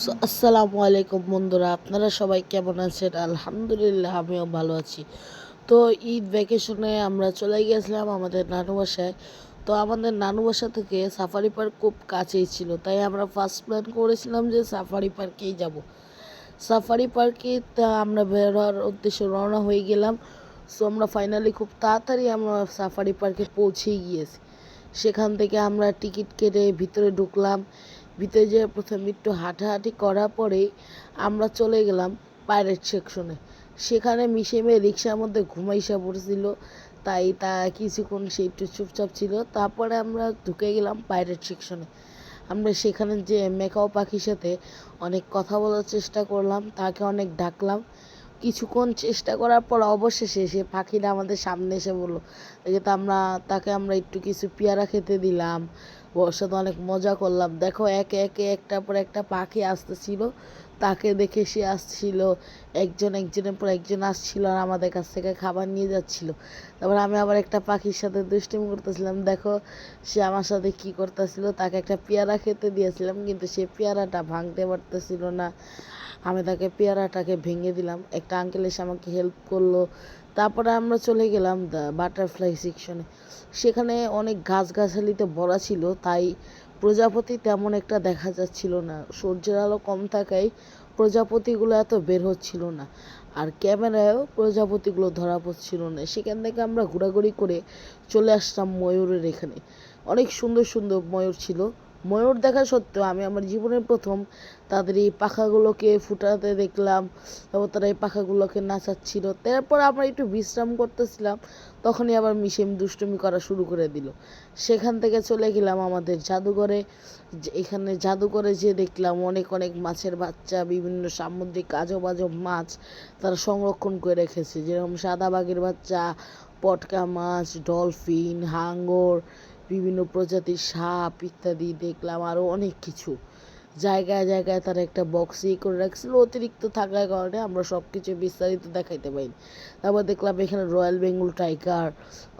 আসসালামু আলাইকুম বন্ধুরা, আপনারা সবাই কেমন আছেন? আলহামদুলিল্লাহ, আমিও ভালো আছি। তো ঈদ ভ্যাকেশনে আমরা চলে গিয়েছিলাম আমাদের নানু বাসায়। তো আমাদের নানু বাসা থেকে সাফারি পার্ক খুব কাছেই ছিল, তাই আমরা ফার্স্ট প্ল্যান করেছিলাম যে সাফারি পার্কেই যাব। সাফারি পার্কে আমরা বের হওয়ার উদ্দেশ্যে রওনা হয়ে গেলাম। সো আমরা ফাইনালি খুব তাড়াতাড়ি আমরা সাফারি পার্কে পৌঁছেই গিয়েছি। সেখান থেকে আমরা টিকিট কেটে ভিতরে ঢুকলাম। ভিতরে যেয়ে প্রথমে একটু হাঁটাহাঁটি করার পরেই আমরা চলে গেলাম পাইরেট সেকশনে। সেখানে মিশেমে রিক্সার মধ্যে ঘুমাইসা পড়ছিল, তাই কিছুক্ষণ সে একটু চুপচাপ ছিল। তারপরে আমরা ঢুকে গেলাম পাইরেট সেকশনে। আমরা সেখানে যে মেকাও পাখির সাথে অনেক কথা বলার চেষ্টা করলাম, তাকে অনেক ডাকলাম। কিছুক্ষণ চেষ্টা করার পর অবশেষে সে পাখিটা আমাদের সামনে এসে বললো। তাকে আমরা একটু কিছু পেয়ারা খেতে দিলাম, ওর সাথে অনেক মজা করলাম। দেখো, একে একে একটার পর একটা পাখি আসতেছিল, তাকে দেখে সে আসছিল। একজনের পর একজন আসছিল আর আমাদের কাছ থেকে খাবার নিয়ে যাচ্ছিল। তারপর আমি আবার একটা পাখির সাথে দুষ্টুমি করতেছিলাম। দেখো সে আমার সাথে কি করতেছিল, তাকে একটা পেয়ারা খেতে দিয়েছিলাম, কিন্তু সে পেয়ারাটা ভাঙতে পারতেছিল না। আমি তাকে পেয়ারাটাকে ভেঙে দিলাম। একটা আঙ্কেল এসে আমাকে হেল্প করলো। তারপরে আমরা চলে গেলাম বাটারফ্লাই সেকশনে। সেখানে অনেক গাছগাছালিতে ভরা ছিল, তাই প্রজাপতি তেমন একটা দেখা যাচ্ছিল না। সূর্যের আলো কম থাকায় প্রজাপতিগুলো এত বের হচ্ছিল না, আর ক্যামেরায়ও প্রজাপতিগুলো ধরা পড়ছিল না। সেখান থেকে আমরা ঘোরাঘুরি করে চলে আসলাম ময়ূরের এখানে। অনেক সুন্দর সুন্দর ময়ূর ছিল। ময়ূর দেখা সত্ত্বেও আমি আমার জীবনের প্রথম তাদের এই পাখাগুলোকে ফুটাতে দেখলাম। তারপর তারা এই পাখাগুলোকে নাচাচ্ছিল। তারপর আমরা একটু বিশ্রাম করতেছিলাম, তখনই আবার মিশেম দুষ্টুমি করা শুরু করে দিল। সেখান থেকে চলে গেলাম আমাদের জাদুঘরে। এখানে জাদুঘরে যে দেখলাম অনেক অনেক মাছের বাচ্চা, বিভিন্ন সামুদ্রিক আজব আজব মাছ তারা সংরক্ষণ করে রেখেছে, যেরকম সাদা বাঘের বাচ্চা, পটকা মাছ, ডলফিন, হাঙ্গর, বিভিন্ন প্রজাতির সাপ ইত্যাদি দেখলাম। আরও অনেক কিছু জায়গায় জায়গায় তারা একটা বক্সই করে রাখছিল। অতিরিক্ত থাকার কারণে আমরা সব কিছু বিস্তারিত দেখাইতে পারিনি। তারপর দেখলাম এখানে রয়্যাল বেঙ্গল টাইগার,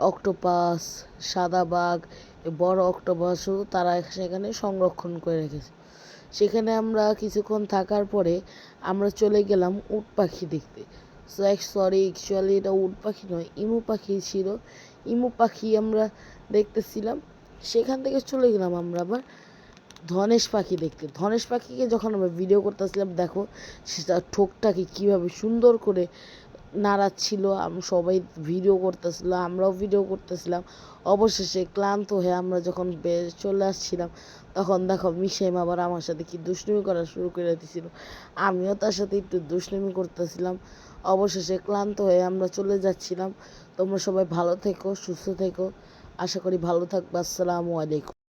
অক্টোপাস, সাদা বাঘ, বড় অক্টোপাসও তারা সেখানে সংরক্ষণ করে রেখেছে। সেখানে আমরা কিছুক্ষণ থাকার পরে আমরা চলে গেলাম উট পাখি দেখতে। অ্যাকচুয়ালি এটা উট পাখি নয়, ইমু পাখি ছিল। ইমু পাখি আমরা দেখতেছিলাম। সেখান থেকে চলে গেলাম আমরা আবার ধনেশ পাখি দেখতে। ধনেশ পাখিকে যখন আমরা ভিডিও করতেছিলাম, দেখো সেটা ঠোঁটটাকে কীভাবে সুন্দর করে নাড়াচ্ছিল। সবাই ভিডিও করতেছিল, আমরাও ভিডিও করতেছিলাম। অবশেষে ক্লান্ত হয়ে আমরা যখন চলে আসছিলাম, তখন দেখো মিশেম আবার আমার সাথে কি দুষ্টুমি করা শুরু করে দিয়েছিল। আমিও তার সাথে একটু দুষ্টুমি করতেছিলাম। অবশেষে ক্লান্ত হয়ে আমরা চলে যাচ্ছিলাম। তোমরা সবাই ভালো থেকো, সুস্থ থেকো। আশা করি ভালো থাকবে। আসসালামু আলাইকুম।